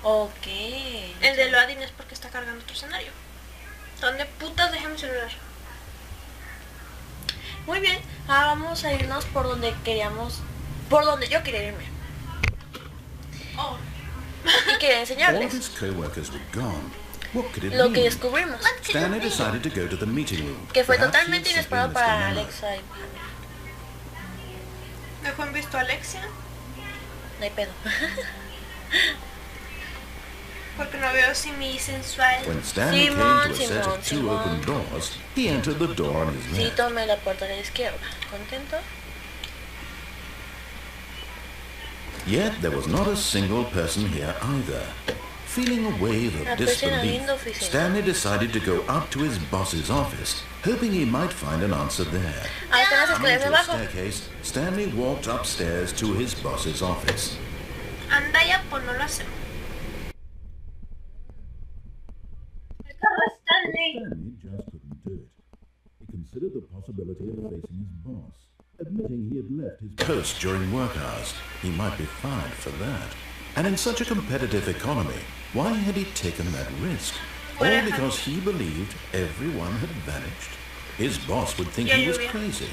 Ok. El de loading es porque está cargando otro escenario. ¿Dónde putas dejé mi celular? Muy bien, ahora vamos a irnos por donde queríamos, por donde yo quería irme. Oh. Y quería All of enseñarles his co-workers were gone. What could it lo que mean? descubrimos, Stanley decided to go to the meeting room. que fue Perhaps he totalmente had simply inesperado missed a para memo. Alexa y para mí. ¿Dejó en visto a Alexia? No hay pedo. Porque no veo si mi sensual. When Stanley came to a set of two Simón. open doors, he entered the door on his Sí, left. tomé la puerta de la izquierda. ¿Contento? Yet there was not a single person here either. Feeling a wave La of oficina, disbelief, linda oficina. Stanley decided to go up to his boss's office, hoping he might find an answer there. Ahí están las Coming escaleras de to a abajo. staircase, Stanley walked upstairs to his boss's office. Anda ya, pues no lo hacemos. El carro es Stanley. Stanley just couldn't do it. He considered the possibility of facing his boss, admitting he had left his post during work hours. He might be fired for that. And in such a competitive economy, why had he taken that risk? All because he believed everyone had vanished. His boss would think he was crazy.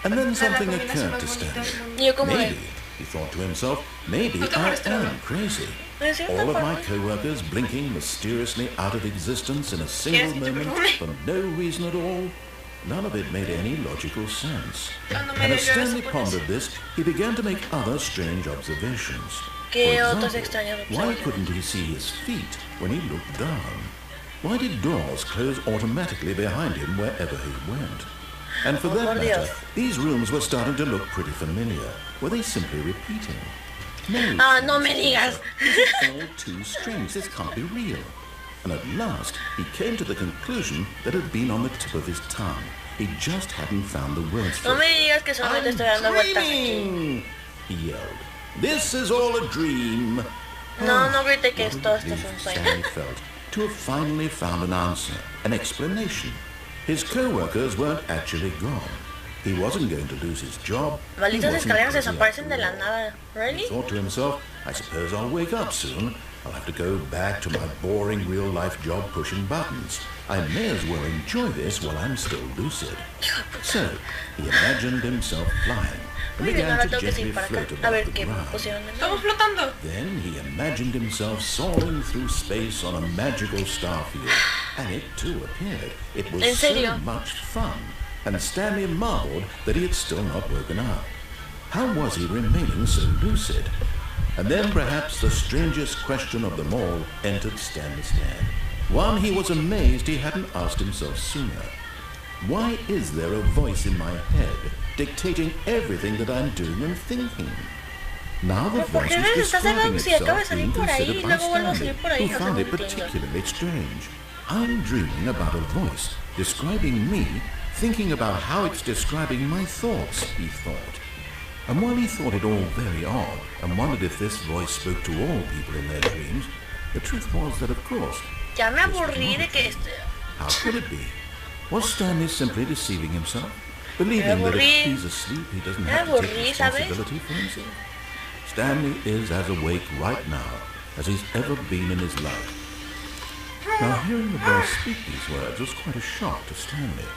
And then something occurred to Stanley. Y yo como Maybe, de, he thought to himself, maybe I am crazy. de cierta All of my forma, co-workers blinking mysteriously out of existence in a single moment for no reason at all. None of it made any logical sense. And as Stanley pondered this, he began to make other strange observations. ¿qué For otras example, extrañas why observaciones? couldn't he see his feet when he looked down? Why did doors close automatically behind him wherever he went? And for Oh, that por matter, Dios. these rooms were starting to look pretty familiar. Were they simply repeating? No. Ah, no me digas. This is all too strange. This can't be real. And at last, he came to the conclusion that had been on the tip of his tongue. He just hadn't found the words for No it. me digas que solamente estoy dando vueltas aquí. Dreaming! He yelled. This is all a dream. No, no grite que What a esto es relief un sueño. Stanley felt to have finally found an answer, an explanation. His co-workers weren't actually gone. He wasn't going to lose his job. He Malditas wasn't escaleras crazy desaparecen de after la all. nada. Really? He thought to himself, I suppose I'll wake up soon. I'll have to go back to my boring real-life job pushing buttons. I may as well enjoy this while I'm still lucid. So, he imagined himself flying and Muy bien, began ahora to tengo que gently seguir para float acá. A above ver the qué ground. pusieron en Estamos medio. flotando. Then he imagined himself soaring through space on a magical star field. And it too appeared. It was ¿En so serio? much fun. And Stanley marveled that he had still not woken up. How was he remaining so lucid? And then perhaps the strangest question of them all entered Stanley's head. One he was amazed he hadn't asked himself sooner. Why is there a voice in my head dictating everything that I'm doing and thinking? Now the Pero ¿por voice qué was ves? Estás describing hablando si acaba de itself salir being por ahí y considered by luego vuelvo a Stanley, salir por ahí? who No sé, found no it entiendo. particularly strange. I'm dreaming about a voice describing me, thinking about how it's describing my thoughts, he thought. And while he thought it all very odd and wondered if this voice spoke to all people in their dreams, the truth was that, of course, Ya me aburrí de que este... how could it be? Was Stanley simply deceiving himself? Believing that aburrí. if he's asleep, he doesn't Me have to take aburrí, ¿sabes? responsibility for himself? Stanley is as awake right now as he's ever been in his life. Now, hearing the voice speak these words was quite a shock to Stanley.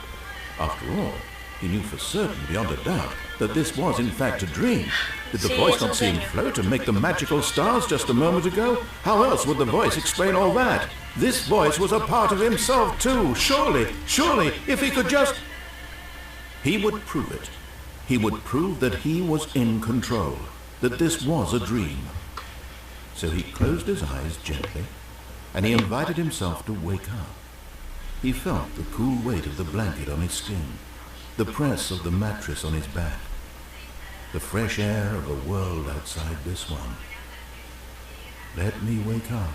After all, he knew for certain, beyond a doubt, that this was in fact a dream. Did the Sí, voice es un not see him sueño. float and make the magical stars just a moment ago? How else would the voice explain all that? This voice was a part of himself too. Surely, if he could just... He would prove it. He would prove that he was in control, that this was a dream. So he closed his eyes gently, and he invited himself to wake up. He felt the cool weight of the blanket on his skin, the press of the mattress on his back, the fresh air of a world outside this one. Let me wake up,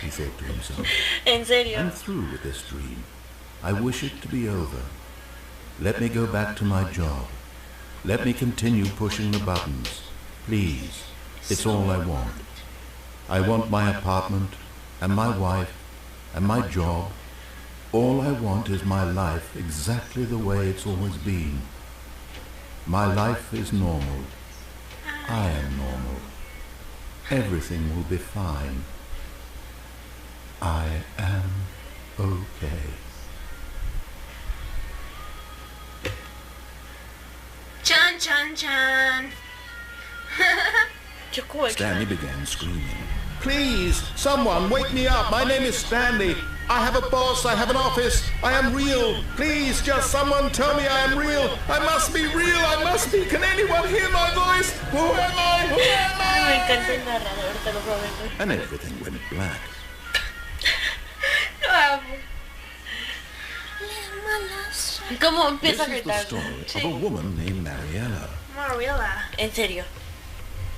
he thought to himself. En serio. I'm through with this dream. I wish it to be over. Let me go back to my job. Let me continue pushing the buttons. Please, it's all I want. I want my apartment, and my wife, and my job. All I want is my life exactly the way it's always been. My life is normal. I am normal. Everything will be fine. I am okay. Chan, chan, chan. Stanley began screaming. Please, someone wake me up. My name is Stanley. I have a boss. I have an office. I am real. Please, just someone tell me I am real. I must be real. I must be. Can anyone hear my voice? Who am I? Who am I? Me encanta el narrador, te lo prometo. And everything went black. Lo amo. ¿Cómo empieza a This is the gritar? story of a woman named Mariella. Mariela. En serio.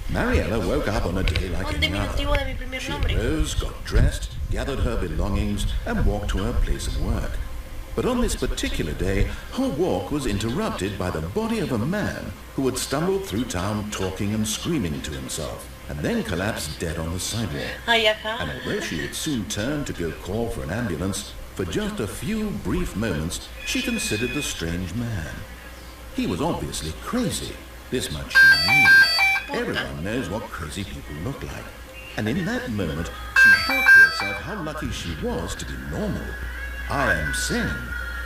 Mariella woke up on a day like Un any diminutivo other. de mi primer She nombre. rose, got dressed, gathered her belongings, and walked to her place of work. But on this particular day, her walk was interrupted by the body of a man who had stumbled through town talking and screaming to himself, and then collapsed dead on the sidewalk. Ay, ajá. And although she had soon turned to go call for an ambulance, for just a few brief moments, she considered the strange man. He was obviously crazy. This much she knew. Everyone knows what crazy people look like. And in that moment, she thought to herself how lucky she was to be normal. I am sane.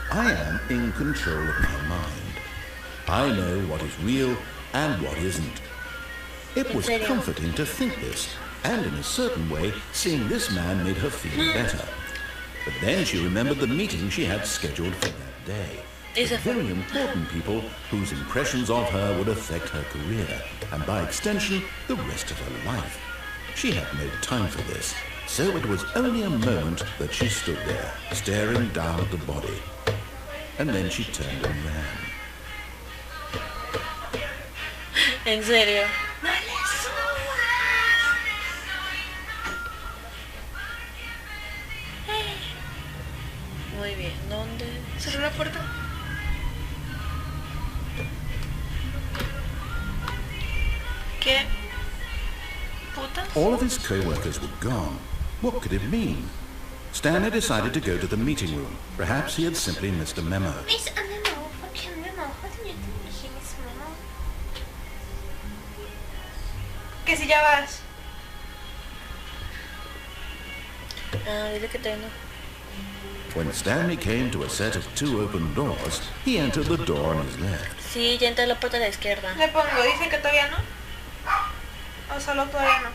I am in control of my mind. I know what is real and what isn't. It was comforting to think this, and in a certain way, seeing this man made her feel better. But then she remembered the meeting she had scheduled for that day. With very important people whose impressions of her would affect her career, and by extension, the rest of her life. She had no time for this, so it was only a moment that she stood there, staring down at the body. And then she turned and ran. En serio. Muy bien, ¿dónde? Cerró la puerta. ¿Qué putas? All of his co-workers were gone. What could it mean? Stanley decided to go to the meeting room. Perhaps he had simply missed a memo. Miss a memo. Fucking memo. What do you think, Miss Memo? Que si ya vas. Ah, dile que tengo. When Stanley came to a set of two open doors, he entered the door on his left. Sí, ya entré a la puerta de la izquierda. Le pongo, dice que todavía no. O solo todavía no.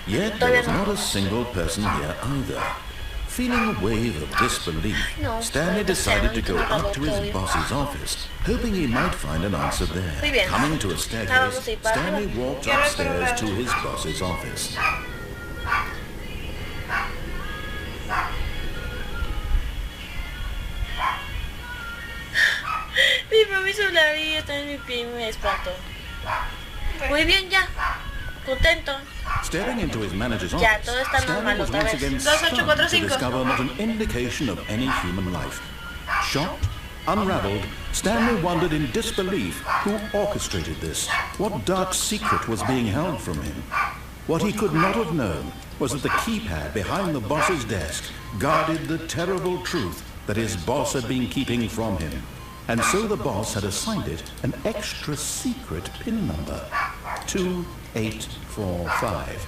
Yet there was not a single person here either. Feeling a wave of disbelief, Stanley decided to go up to his boss's office, hoping he might find an answer there. Coming to a staircase, Stanley walked upstairs to his boss's office. Mi mami celular y está en mi pie y me espanto. Muy bien, ya. Contento. Staring into his manager's Ya, office, todo está Stanley normal was otra once vez. again 2845. stunned to discover not an indication of any human life. Shocked, unraveled, Stanley wondered in disbelief who orchestrated this, what dark secret was being held from him. What he could not have known was that the keypad behind the boss's desk guarded the terrible truth that his boss had been keeping from him. And so the boss had assigned it an extra secret PIN number, 2845.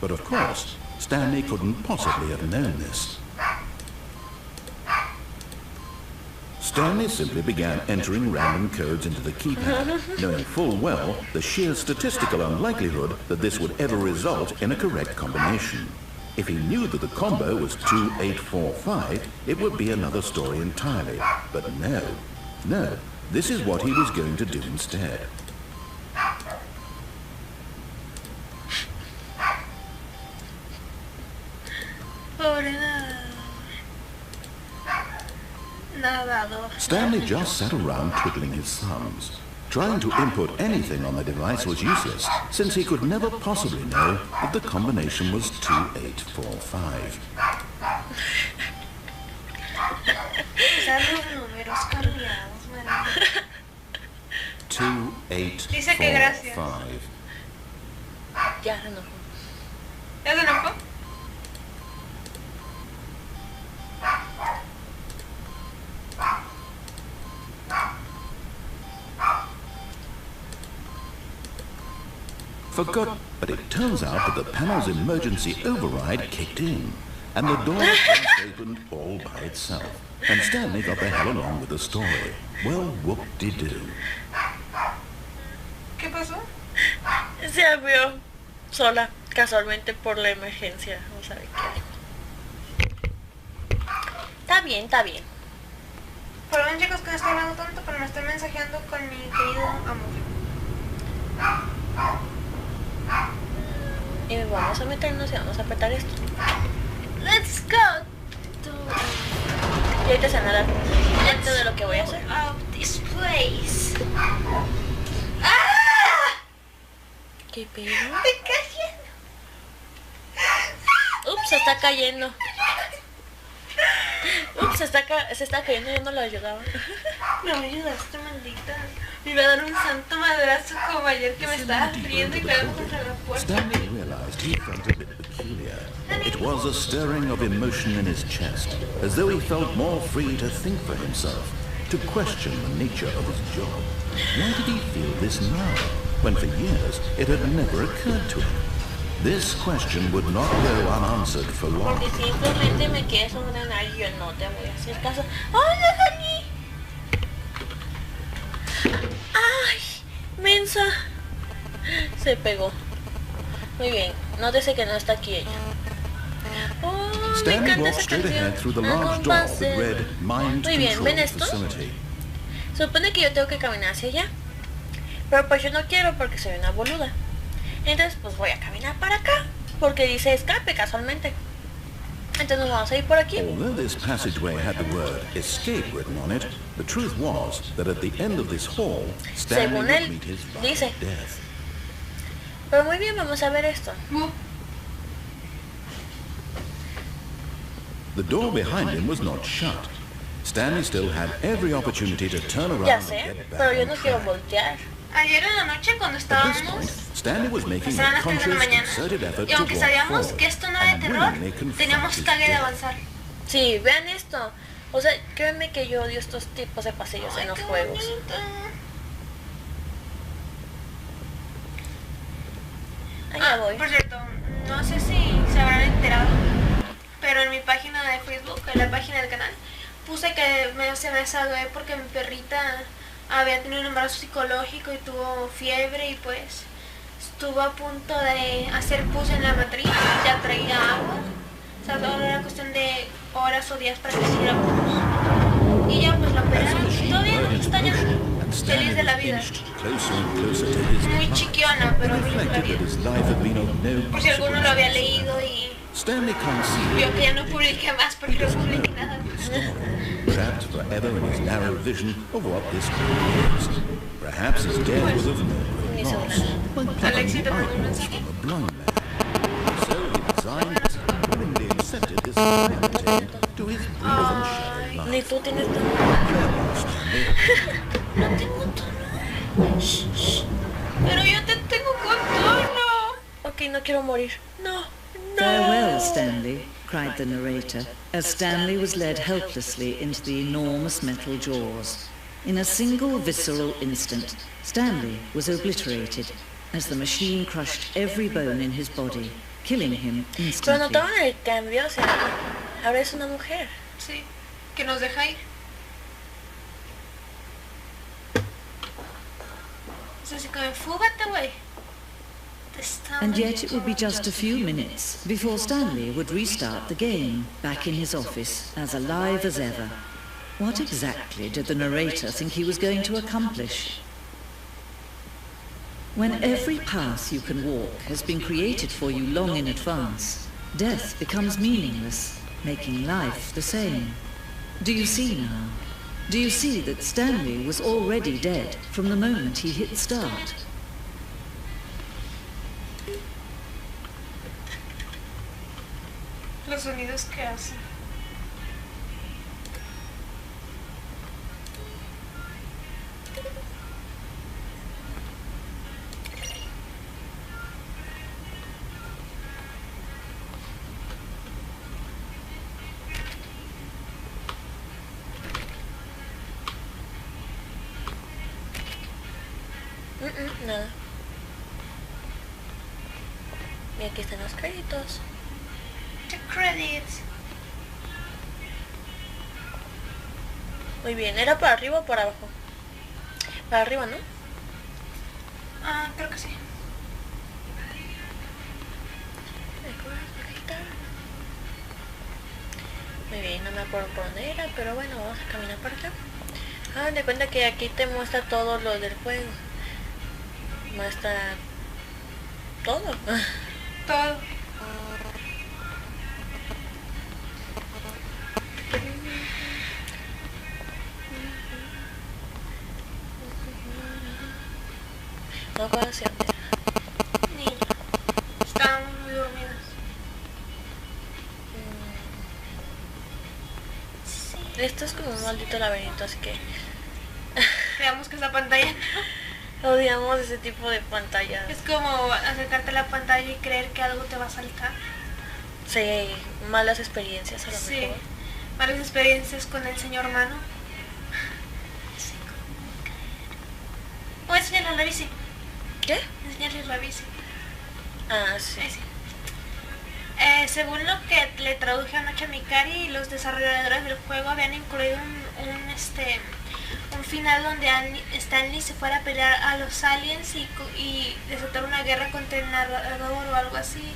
But of course, Stanley couldn't possibly have known this. Stanley simply began entering random codes into the keypad, knowing full well the sheer statistical unlikelihood that this would ever result in a correct combination. If he knew that the combo was 2845, it would be another story entirely. But no, this is what he was going to do instead. Pobre nadador. Stanley just sat around twiddling his thumbs. Trying to input anything on the device was useless, since he could never possibly know that the combination was 2845. Usar los números cambiados, María. 2845. Ya se enojó. ¿Ya se enojó? But it turns out that the panel's emergency override kicked in. and the door was opened all by itself. And Stanley got the hell along with the story. Well, whoop-de-doo. ¿Qué pasó? Se abrió sola, casualmente por la emergencia. Vamos a ver qué dijo. Está bien, está bien. Perdón chicos que no estoy hablando tanto, pero me estoy mensajeando con mi querido amor. Y vamos a meternos y vamos a apretar esto. Let's go to Y ahorita se van a dar cuenta de lo que voy a hacer. Of this place. ¡Ah! ¿Qué pedo? ¡Estoy cayendo! Ups, se está cayendo. Ups, se está cayendo, yo no lo ayudaba. No me ayudaste, maldita. Me iba a dar un santo madrazo como ayer que me estaba friendo y pegando contra la puerta. Stanley realized he felt a bit peculiar. It was a stirring of emotion in his chest, as though he felt more free to think for himself, to question the nature of his job. Why did he feel this now, when for years it had never occurred to him? This question would not go unanswered for long. Porque simplemente me quedé sobre un y yo no te voy a hacer caso. ¡Hola, Dani! ¡Ay! ¡Mensa! Se pegó. Muy bien, nótese que no está aquí ella. ¡Oh! Me Stanley encanta walked esa straight ahead canción. through the large door that read Mind Muy bien, ¿ven Control esto? Facility. Supone que yo tengo que caminar hacia allá. Pero pues yo no quiero porque soy una boluda. Entonces pues voy a caminar para acá. Porque dice escape casualmente. Entonces nos vamos a ir por aquí. Although this passageway had the word escape written on it, the truth was that at the end of this hall, Stanley Según would él, meet his dice. violent death. Pero muy bien, vamos a ver esto. The door behind him was not shut. Stanley still had every opportunity to turn around Ya and sé, get back pero yo on no quiero track. voltear. Ayer en la noche cuando At this point, estábamos, Stanley was making eran a las 3 de la conscious, mañana, concerted effort y to aunque walk sabíamos forward que esto no era de and terror, willingly confront teníamos his cague de death. avanzar. Sí, vean esto. O sea, créanme que yo odio estos tipos de pasillos en los Qué juegos. bonito. Allá voy. Por cierto, no sé si se habrán enterado, pero en mi página de Facebook, en la página del canal, puse que se me salvé porque mi perrita había tenido un embarazo psicológico y tuvo fiebre y pues estuvo a punto de hacer pus en la matriz, ya traía agua, o sea, solo era cuestión de horas o días para que hiciera pus. Y ya pues la operaron y todavía no está ya feliz de la vida. Muy chiquiona, pero feliz de la vida. Por si alguno lo había leído y vio que ya no publiqué más porque no publiqué nada. Trapped forever in his narrow vision of what this world is. Perhaps his death was of no great loss, when plucking the eyeballs from a blind man. So he designed this and willingly accepted this naivete to his brief and shallow life. Ni tú tienes tono. No tengo tono. Shh, shh. Pero yo te tengo contorno. Ok, no quiero morir. No, no. Farewell, Stanley, cried the narrator, as Stanley was led helplessly into the enormous metal jaws. In a single visceral instant, Stanley was obliterated, as the machine crushed every bone in his body, killing him Pero instantly. notaban el cambio, o sea, ahora es una mujer. Sí, que nos deja ir. Es así como, fúgate, güey. And yet it would be just a few minutes before Stanley would restart the game, back in his office, as alive as ever. What exactly did the narrator think he was going to accomplish? When every path you can walk has been created for you long in advance, death becomes meaningless, making life the same. Do you see now? Do you see that Stanley was already dead from the moment he hit start? Los sonidos que hace. Nada. Y aquí están los créditos. Credits. Muy bien, ¿era para arriba o para abajo? Para arriba, ¿no? Ah, creo que sí. Muy bien, no me acuerdo por dónde era, pero bueno, vamos a caminar por acá. Hagan de cuenta que aquí te muestra todo lo del juego. Muestra todo. Todo. No puedo hacer. Niña. Estábamos muy dormidas. Sí. Esto es como un maldito laberinto, así que Veamos que esa pantalla odiamos ese tipo de pantallas. es como acercarte a la pantalla y creer que algo te va a saltar. Sí, malas experiencias a lo Sí. mejor. Varias experiencias con el señor Mano. Voy a enseñarles la bici. ¿Qué? Enseñarles la bici. Ah, sí. Ahí sí. Según lo que le traduje anoche a Mikari, los desarrolladores del juego habían incluido un final donde Stanley se fuera a pelear a los aliens y desatar una guerra contra el narrador o algo así.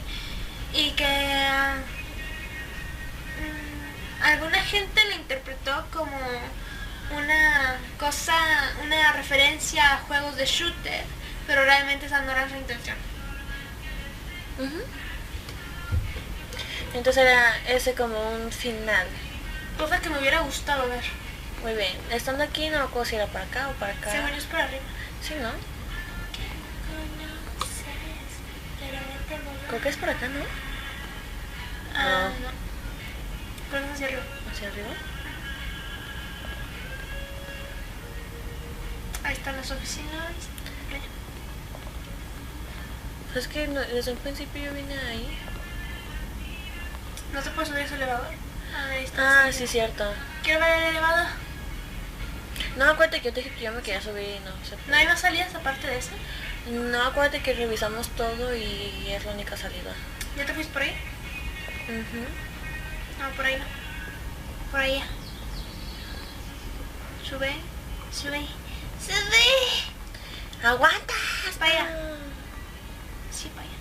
Y que alguna gente lo interpretó como una referencia a juegos de shooter, pero realmente esa no era su intención. Ujú. Entonces era ese como un final. Cosa que me hubiera gustado ver. Muy bien. Estando aquí no me acuerdo si era para acá o para acá. Según yo es por arriba. Sí, ¿no? Creo que es por acá, ¿no? Ah, No. no. Creo que es hacia arriba. ¿Hacia arriba? Ahí están las oficinas. Pues es que desde un principio yo vine ahí. ¿No se puede subir ese elevador? Ahí está. Ah, sí, cierto. Quiero ver el elevador. No, acuérdate que yo te dije que yo me quería subir y no se ¿No puede. hay más salidas aparte de esa? No, acuérdate que revisamos todo y es la única salida. ¿Ya te fuiste por ahí? Ujú. No, por ahí no. Por allá. Sube. Sube. ¡Sube! ¡Aguanta! Para allá. Sí, para allá.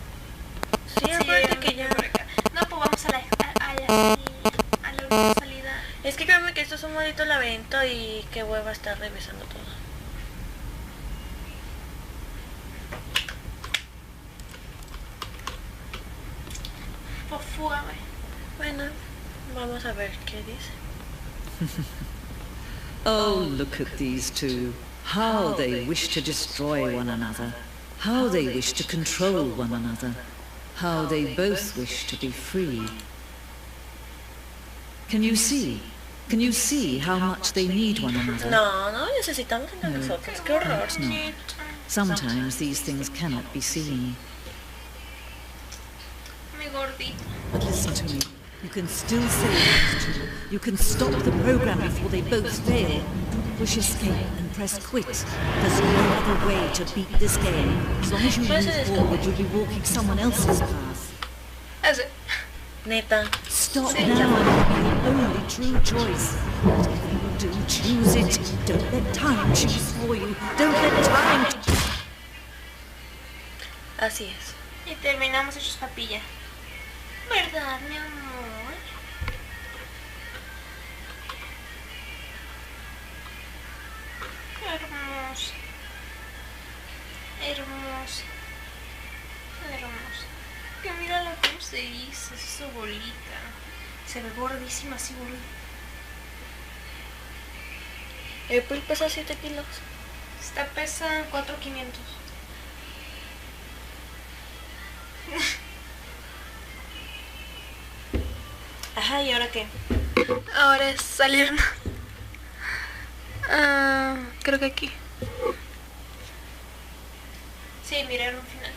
Sí, acuérdate que ya... por acá. No, pues vamos a la última salida. Es que créeme que esto es un maldito laberinto y qué hueva estar revisando todo. Pues fúgame. Bueno, vamos a ver qué dice. Oh, look at these two. How they wish to destroy one another. How they wish to control one another. How they both wish to be free. Can you see? Can you see how much they need one another? No, no necesitamos entre nosotros. Qué horror. No. Sometimes these things cannot be seen. Mi gordito. But listen to me. You can still save these two. You can stop the program before they both fail. Push escape and press quit. There's no other way to beat this game. As long as you move forward, you'll be walking someone else's path. Ese. Neta. Stop now and it'll be the only true choice. Whatever you do, choose it. Don't let time choose for you. Don't let time... Así es. Y terminamos hechos papilla. ¿Verdad, mi amor? Hermosa. Hermosa. Hermosa. Que mira lo que se hizo, se hizo bolita. Se ve gordísima así, boludo. El pool pesa 7 kilos. Esta pesa 4,500. Ajá, ¿y ahora qué? Ahora es salirnos. Creo que aquí. Sí, mirar un final.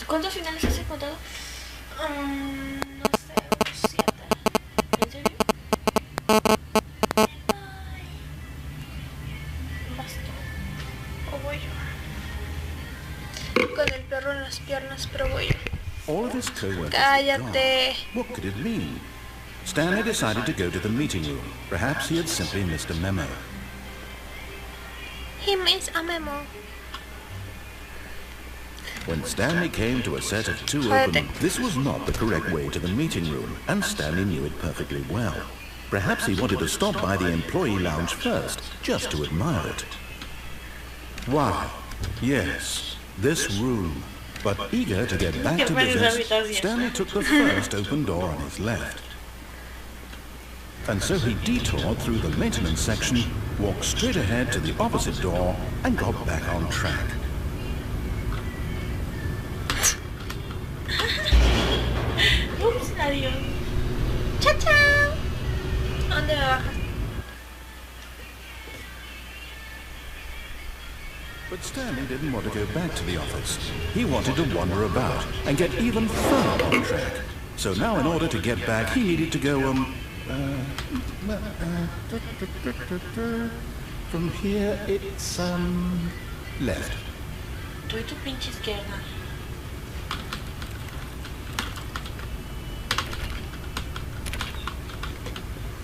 ¿Cuántos finales has encontrado? No sé, unos 7. ¿En serio? Basta. O voy yo. Con el perro en la las piernas, pero voy yo. All of his co-workers Cállate. had gone. What could it mean? Stanley decided to go to the meeting room. Perhaps he had simply missed a memo. He means a memo. When Stanley came to a set of two Cállate. open, this was not the correct way to the meeting room, and Stanley knew it perfectly well. Perhaps he wanted to stop by the employee lounge first, just to admire it. Wow, yes, this room. But eager to get back to business, Stanley took the first open door on his left. And so he detoured through the maintenance section, walked straight ahead to the opposite door, and got back on track. Ups, adiós. ¡Chao, chao! ¿Dónde me bajas? But Stanley didn't want to go back to the office. He wanted to wander about and get even further on track. So now in order to get back, he needed to go, from here it's, left. Tú y tu pinche izquierda.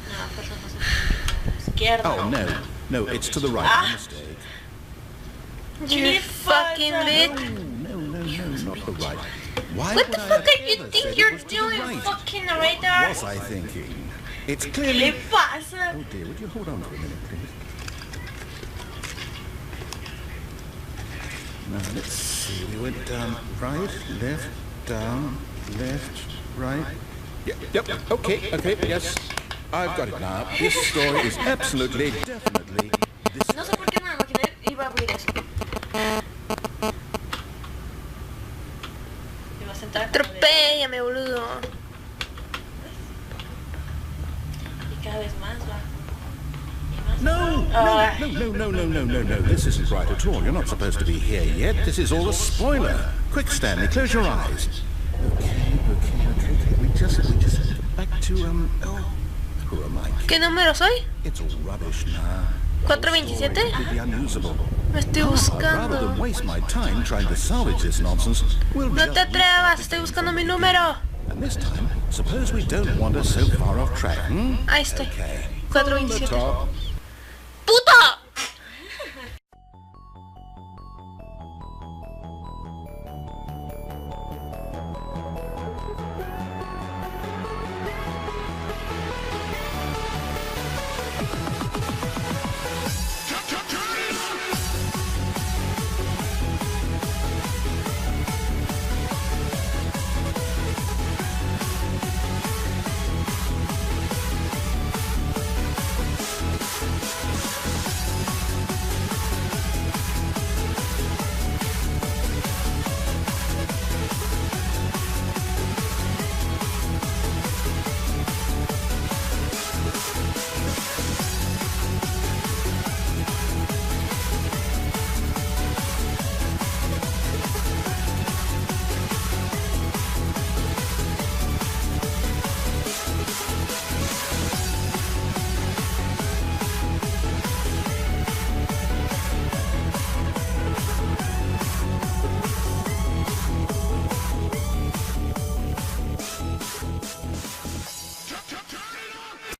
No, pues no sé. Izquierda. Oh, no, it's to the right. My mistake. You fucking bitch. No, not the right. Why What would the I fuck have are you ever said think it you're was to the doing, right? fucking What narrator? was I thinking? It's ¿Qué clearly... le pasa? Oh dear, would you hold on for a minute, please? Now, let's see. We went down right, left, down, left, right. Yep, okay, yes. I've got it now. This story is absolutely, definitely... This... No sé por qué me imaginé iba a abrir eso. Iba a sentar. Atropéllame, boludo. Y cada vez más va. No. This isn't right at all. You're not supposed to be here yet. This is all a spoiler. Quick, Stanley, close your eyes. Okay. We just back to, who am I? ¿Qué número soy? It's all rubbish now. 427. Completely unusable. Me estoy Rather than buscando. waste my time trying to salvage this nonsense, we'll No just te atrevas, estoy buscando mi número. And this time, suppose we don't wander so far off track, hmm? Ahí estoy. Okay. Cuatro On the 27. top. ¡Puta!